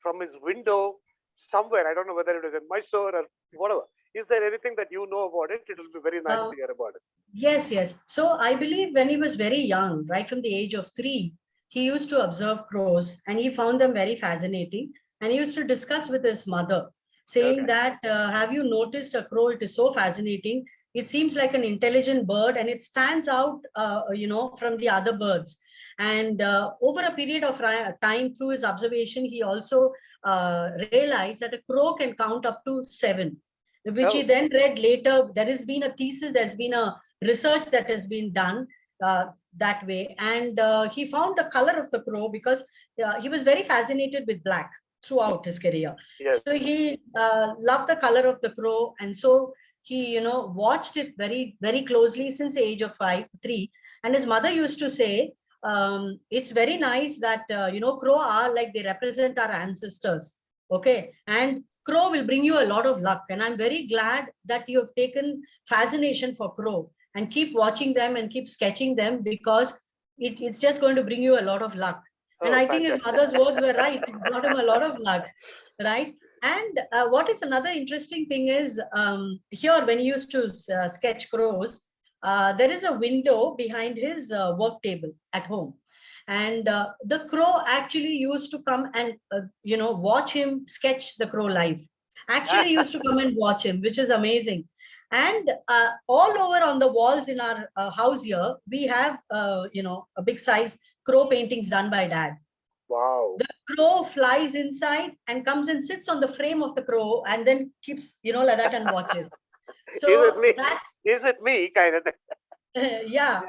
S3: from his window somewhere. I don't know whether it was in Mysore or whatever. Is there anything that you know about it? It will be very nice to hear about it.
S2: Yes, yes. So I believe when he was very young, right from the age of 3, he used to observe crows and he found them very fascinating. And he used to discuss with his mother, saying that, have you noticed a crow? It is so fascinating. It seems like an intelligent bird and it stands out, from the other birds. And over a period of time, through his observation, he also realized that a crow can count up to 7, which he then read later. There has been a thesis, there's been a research that has been done that way. And he found the color of the crow because he was very fascinated with black throughout his career.
S3: Yes.
S2: So he loved the color of the crow. And so he, watched it very, very closely since the age of 3. And his mother used to say, it's very nice that, crow are like they represent our ancestors. Okay. And crow will bring you a lot of luck. And I'm very glad that you have taken fascination for crow and keep watching them and keep sketching them, because it's just going to bring you a lot of luck. And I think his mother's words were right. It brought him a lot of luck, right? And what is another interesting thing is here when he used to sketch crows, there is a window behind his work table at home. And the crow actually used to come and, watch him sketch the crow live. Actually used to come and watch him, which is amazing. And all over on the walls in our house here, we have, a big size crow paintings done by Dad.
S3: Wow.
S2: The crow flies inside and comes and sits on the frame of the crow and then keeps, like that and watches. So
S3: is it me kind of thing?
S2: Yeah.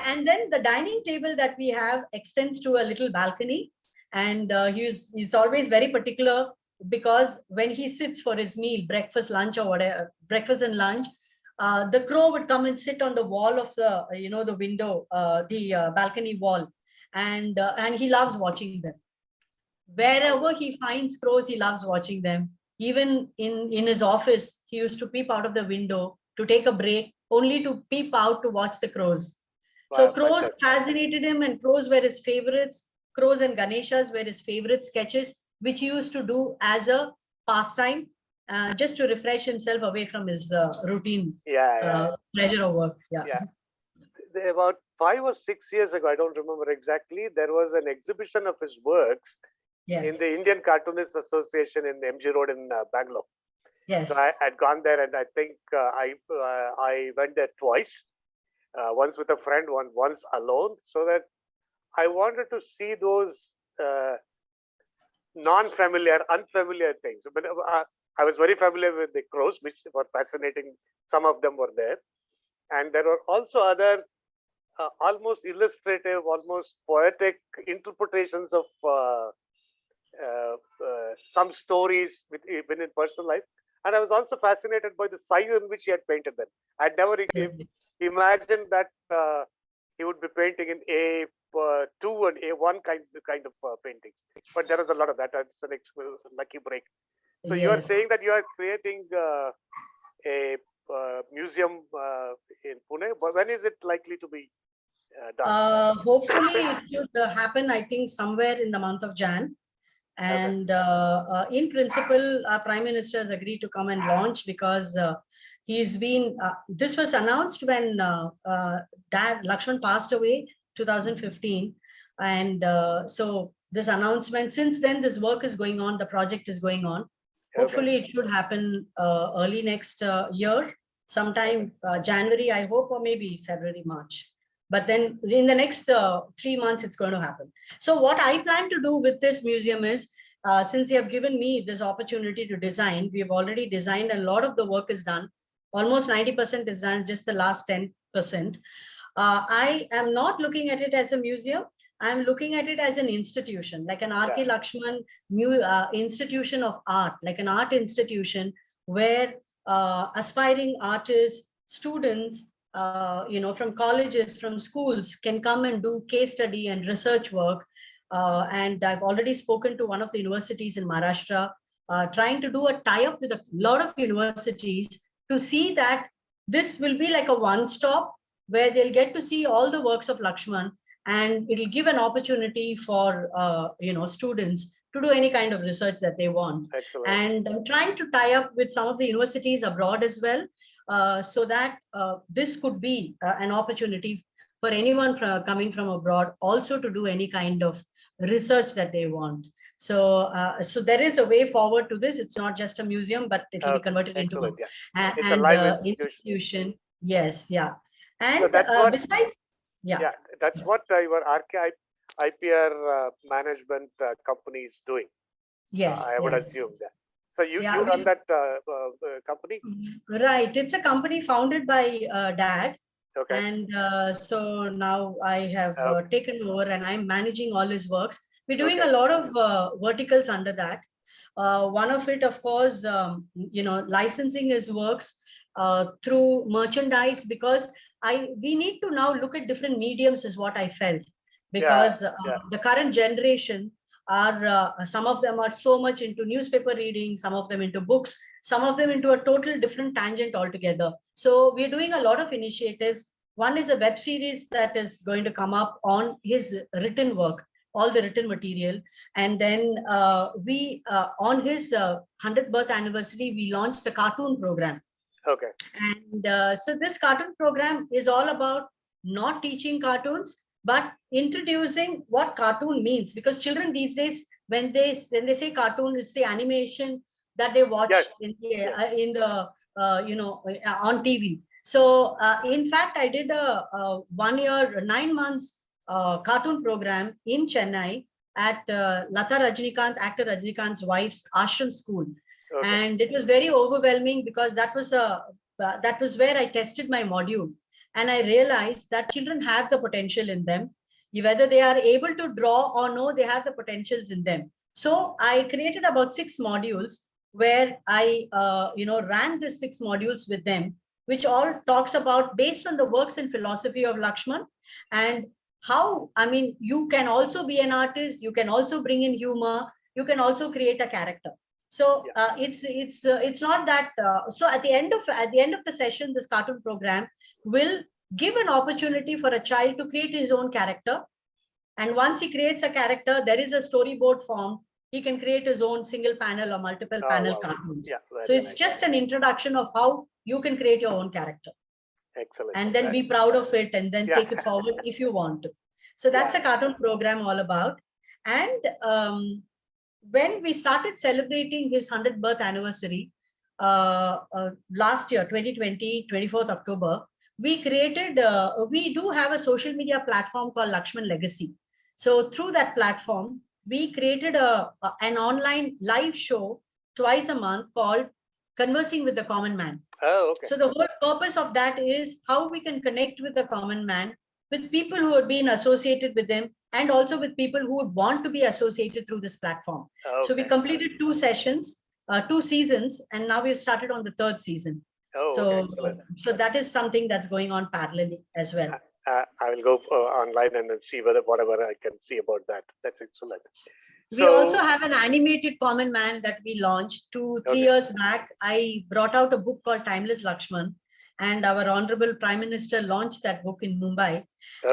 S2: And then the dining table that we have extends to a little balcony. And he's always very particular, because when he sits for his meal, breakfast, lunch, or whatever, breakfast and lunch, the crow would come and sit on the wall of the, the window, the balcony wall. And he loves watching them. Wherever he finds crows, he loves watching them. Even in his office, he used to peep out of the window to take a break, only to peep out to watch the crows. Wow, so crows fascinated him, and crows were his favorites. Crows and Ganeshas were his favorite sketches, which he used to do as a pastime, just to refresh himself away from his routine pleasure of work.
S3: About 5 or 6 years ago, I don't remember exactly, there was an exhibition of his works in the Indian Cartoonists Association in MG Road in Bangalore.
S2: Yes.
S3: So I had gone there, and I think I went there twice, once with a friend, once alone, so that I wanted to see those unfamiliar things. But I was very familiar with the crows, which were fascinating. Some of them were there. And there were also other almost illustrative, almost poetic interpretations of some stories even in personal life. And I was also fascinated by the size in which he had painted them. I'd never imagined that he would be painting in A2 and A1 kind of paintings. But there is a lot of that. It's an lucky break. So you are saying that you are creating a museum in Pune. But when is it likely to be done?
S2: Hopefully it should happen, I think, somewhere in the month of Jan. And in principle, our Prime Minister has agreed to come and launch, because he's been, this was announced when Dad Lakshman passed away 2015. And so this announcement, since then, this work is going on, the project is going on. Hopefully it should happen early next year, sometime January, I hope, or maybe February, March. But then in the next 3 months, it's going to happen. So what I plan to do with this museum is, since they have given me this opportunity to design, we have already designed, and a lot of the work is done. Almost 90% is done, just the last 10%. I am not looking at it as a museum. I'm looking at it as an institution, like an R.K. Lakshman institution of art, like an art institution where aspiring artists, students, from colleges, from schools can come and do case study and research work. And I've already spoken to one of the universities in Maharashtra, trying to do a tie-up with a lot of universities to see that this will be like a one-stop where they'll get to see all the works of Lakshman, and it'll give an opportunity for students to do any kind of research that they want.
S3: Excellent.
S2: And I'm trying to tie up with some of the universities abroad as well, so that this could be an opportunity for anyone coming from abroad also to do any kind of research that they want. So there is a way forward to this. It's not just a museum, but it will be converted into
S3: It's a live
S2: institution. Yes, yeah. And
S3: so that's what,
S2: besides,
S3: that's what your IPR management company is doing.
S2: Yes,
S3: I would assume that. So you run that company?
S2: Right. It's a company founded by Dad.
S3: Okay.
S2: And so now I have taken over and I'm managing all his works. We're doing a lot of verticals under that. One of it, of course, licensing his works through merchandise, because we need to now look at different mediums is what I felt, because the current generation are some of them are so much into newspaper reading, some of them into books, some of them into a total different tangent altogether. So we're doing a lot of initiatives. One is a web series that is going to come up on his written work, all the written material. And then we on his 100th birth anniversary, we launched the cartoon program.
S3: Okay.
S2: And so this cartoon program is all about not teaching cartoons, but introducing what cartoon means, because children these days, when they say cartoon, it's the animation that they watch on TV. So in fact, I did a 1 year, 9 months cartoon program in Chennai at Lata Rajnikant, actor Rajnikant's wife's ashram school. Okay. And it was very overwhelming, because that was where I tested my module. And I realized that children have the potential in them. Whether they are able to draw or no, they have the potentials in them. So I created about 6 modules where I, ran these 6 modules with them, which all talks about based on the works and philosophy of Lakshman, and how, you can also be an artist, you can also bring in humor, you can also create a character. So it's not that. So at the end of the session, this cartoon program will give an opportunity for a child to create his own character. And once he creates a character, there is a storyboard form. He can create his own single panel or multiple panel cartoons. So it's just an introduction of how you can create your own character.
S3: Excellent.
S2: And then be proud of it, and then take it forward if you want to. So that's a cartoon program all about. And when we started celebrating his 100th birth anniversary last year, 2020, 24th October, we created, we do have a social media platform called Lakshman Legacy. So through that platform, we created an online live show twice a month called Conversing with the Common Man.
S3: Oh, okay.
S2: So the whole purpose of that is how we can connect with the common man, with people who have been associated with them, and also with people who would want to be associated through this platform. Okay. So we completed 2 sessions, 2 seasons, and now we've started on the 3rd season. So that is something that's going on parallelly as well.
S3: I will go online and then see whatever I can see about that. That's excellent.
S2: We also have an animated common man that we launched 2-3 years back. I brought out a book called Timeless Lakshman, and our Honorable Prime Minister launched that book in Mumbai.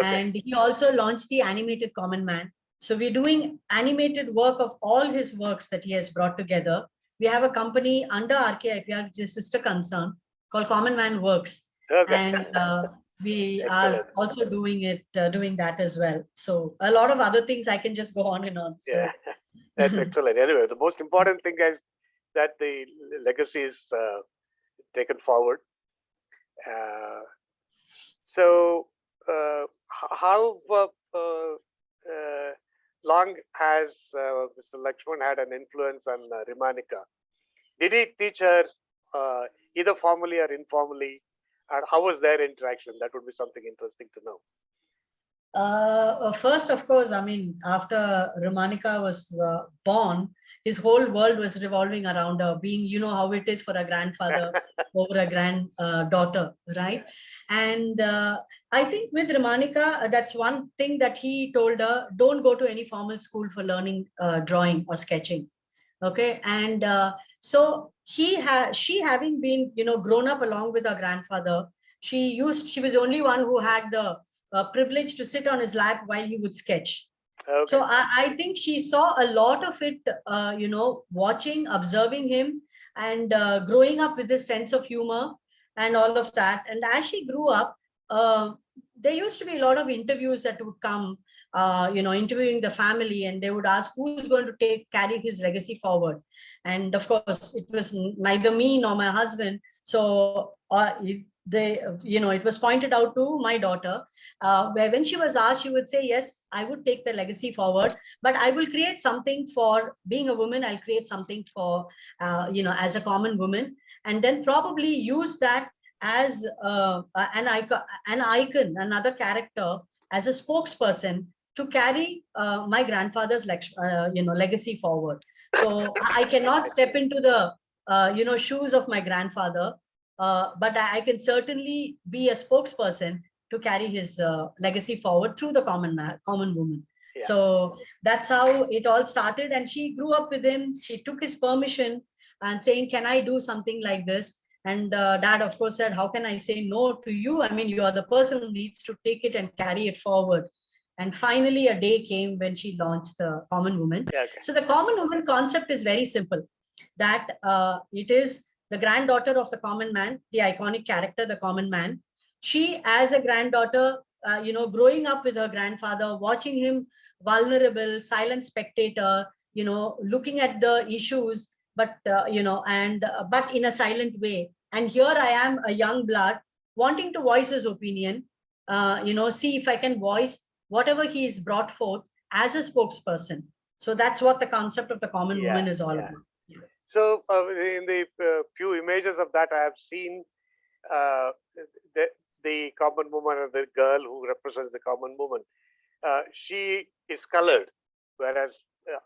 S2: And he also launched the animated common man. So we're doing animated work of all his works that he has brought together. We have a company under RKIPR, which is sister concern, called Common Man Works. And we are also doing that as well. So a lot of other things I can just go on and on. So.
S3: Yeah, that's excellent. Anyway, the most important thing is that the legacy is taken forward. So how long has Mr. Lakshman had an influence on Rimanika? Did he teach her either formally or informally? And how was their interaction? That would be something interesting to know.
S2: First, of course, I mean, after Ramanika was born, his whole world was revolving around her, being, you know, how it is for a grandfather over a granddaughter, right? And I think with Ramanika, that's one thing that he told her, don't go to any formal school for learning drawing or sketching. Okay. And so she having been, you know, grown up along with her grandfather, she was the only one who had the privilege to sit on his lap while he would sketch.
S3: Okay.
S2: So I think she saw a lot of it, you know, watching, observing him, and growing up with this sense of humor and all of that. And as she grew up, there used to be a lot of interviews that would come, you know, interviewing the family, and they would ask who's going to carry his legacy forward. And of course, it was neither me nor my husband. So it was pointed out to my daughter, where when she was asked, she would say, yes, I would take the legacy forward, but I will create something for being a woman. I'll create something for, as a common woman, and then probably use that as an icon, another character, as a spokesperson to carry my grandfather's legacy forward. So I cannot step into the shoes of my grandfather, but I can certainly be a spokesperson to carry his legacy forward through the common woman.
S3: Yeah.
S2: So that's how it all started. And she grew up with him. She took his permission and saying, can I do something like this? And Dad, of course, said, how can I say no to you? I mean, you are the person who needs to take it and carry it forward. And finally, a day came when she launched the Common Woman.
S3: Yeah, okay.
S2: So the Common Woman concept is very simple, that it is the granddaughter of the common man, the iconic character, the common man. She, as a granddaughter, growing up with her grandfather, watching him vulnerable, silent spectator, looking at the issues, but but in a silent way. And here I am, a young blood, wanting to voice his opinion, see if I can voice whatever he is brought forth as a spokesperson. So that's what the concept of the Common Woman is all about.
S3: So in the few images of that, I have seen the common woman, or the girl who represents the common woman. She is colored, whereas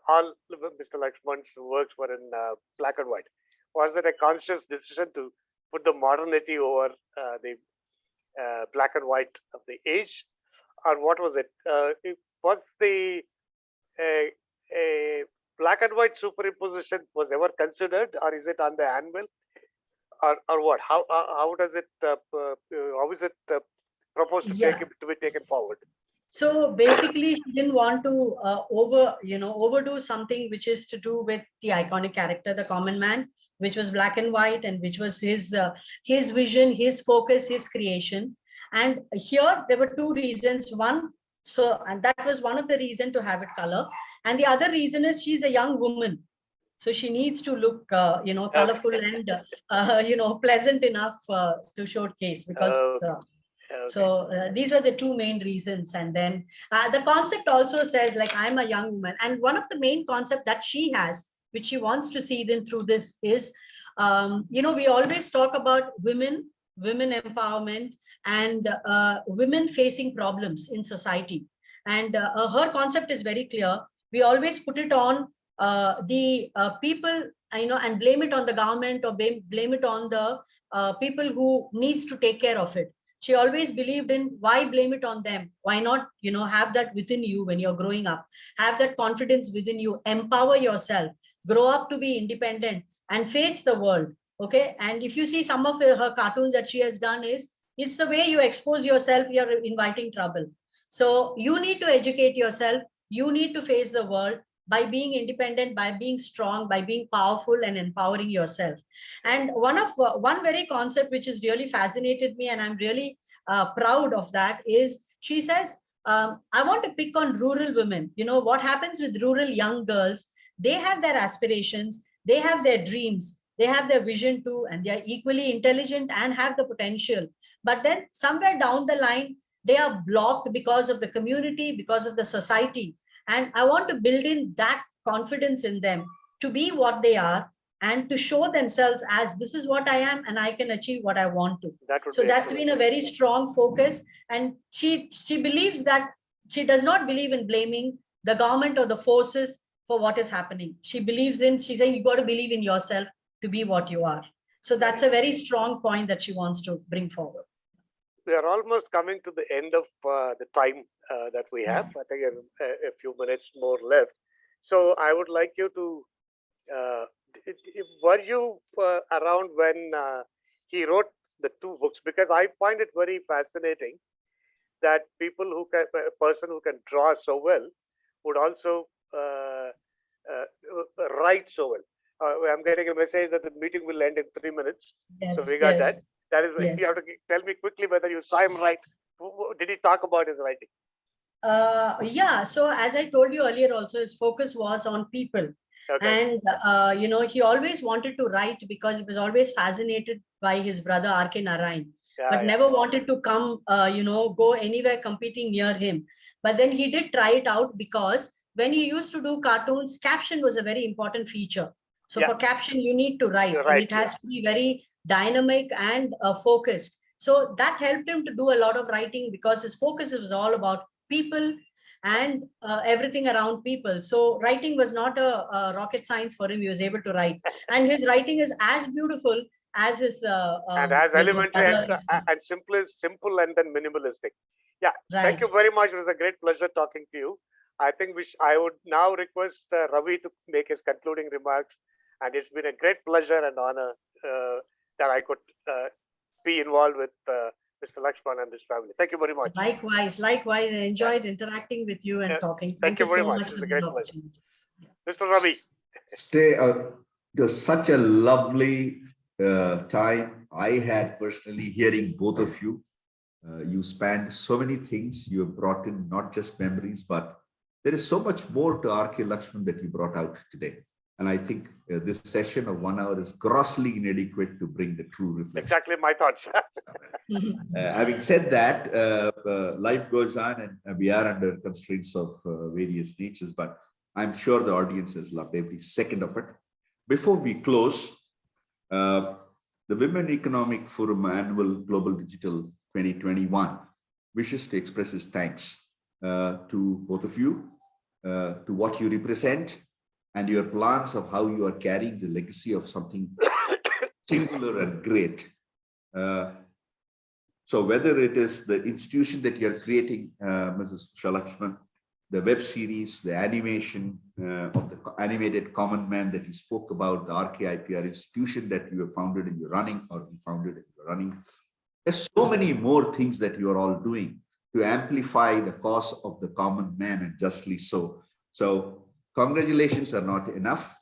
S3: all Mr. Lakshman's works were in black and white. Was that a conscious decision to put the modernity over the black and white of the age, or what was it? Was the a black and white superimposition was ever considered, or is it on the anvil, or what? How does it? How is it proposed to be taken forward?
S2: So basically, she didn't want to overdo something which is to do with the iconic character, the common man, which was black and white, and which was his vision, his focus, his creation. And here there were two reasons. One, and that was one of the reasons to have it color. And the other reason is she's a young woman, so she needs to look, colorful and pleasant enough to showcase, because. So these were the two main reasons. And then the concept also says, like, I'm a young woman. And one of the main concept that she has, which she wants to see then through this is, we always talk about women empowerment, and women facing problems in society. And her concept is very clear. We always put it on the people, and blame it on the government, or blame it on the people who needs to take care of it. She always believed in, why blame it on them? Why not, have that within you when you're growing up, have that confidence within you, empower yourself, grow up to be independent and face the world. Okay. And if you see some of her cartoons that she has done, it's the way you expose yourself, you're inviting trouble. So you need to educate yourself. You need to face the world by being independent, by being strong, by being powerful and empowering yourself. And one very concept which has really fascinated me, and I'm really proud of that, is she says, I want to pick on rural women. What happens with rural young girls? They have their aspirations, they have their dreams, they have their vision too, and they are equally intelligent and have the potential. But then somewhere down the line, they are blocked because of the community, because of the society. And I want to build in that confidence in them to be what they are and to show themselves as, this is what I am and I can achieve what I want to. So that's been a very strong focus. And she believes that she does not believe in blaming the government or the forces for what is happening. She believes in, she's saying, you got to believe in yourself to be what you are. So that's a very strong point that she wants to bring forward.
S3: We are almost coming to the end of the time that we have. I think a few minutes more left. So I would like you to, were you around when he wrote the two books? Because I find it very fascinating that people who can, a person who can draw so well would also write so well. I'm getting a message that the meeting will end in 3 minutes.
S2: Yes,
S3: So we got
S2: yes.
S3: that. That is,
S2: Yes.
S3: you have to tell me quickly whether you saw him right. Did he talk about his writing?
S2: Yeah, so as I told you earlier also, his focus was on people.
S3: Okay.
S2: And, he always wanted to write because he was always fascinated by his brother R.K. Narayan,
S3: Yeah,
S2: but
S3: yeah.
S2: never wanted to come, go anywhere competing near him. But then he did try it out because when he used to do cartoons, caption was a very important feature. So
S3: Yeah.
S2: for caption, you need to write,
S3: You're
S2: and
S3: right,
S2: it has to be very dynamic and focused. So that helped him to do a lot of writing because his focus was all about people and everything around people. So writing was not a rocket science for him. He was able to write, and his writing is as beautiful as his
S3: and as elementary
S2: brother.
S3: and simple and then minimalistic. Yeah, thank
S2: Right.
S3: you very much. It was a great pleasure talking to you. I think I would now request Ravi to make his concluding remarks. And it's been a great pleasure and honor that I could be involved with Mr. Lakshman and his family. Thank you very much.
S2: Likewise, I enjoyed interacting with you and talking.
S3: Thank you very
S2: so
S3: much.
S2: much
S3: It's
S2: for
S3: a
S2: this
S3: great pleasure.
S2: opportunity.
S3: Mr. Ravi.
S1: It was such a lovely time I had personally hearing both of you. You spanned so many things. You have brought in not just memories, but there is so much more to R.K. Lakshman that you brought out today. And I think this session of 1 hour is grossly inadequate to bring the true reflection.
S3: Exactly my thoughts.
S1: Having said that, life goes on and we are under constraints of various natures, but I'm sure the audience has loved every second of it. Before we close, the Women Economic Forum Annual Global Digital 2021 wishes to express its thanks to both of you, to what you represent, and your plans of how you are carrying the legacy of something singular and great. So whether it is the institution that you're creating, Mrs. Lakshman, the web series, the animation of the animated common man that you spoke about, the RKIPR institution that you have founded and you're running, or you founded and you're running, there's so many more things that you are all doing to amplify the cause of the common man, and justly so. So congratulations are not enough.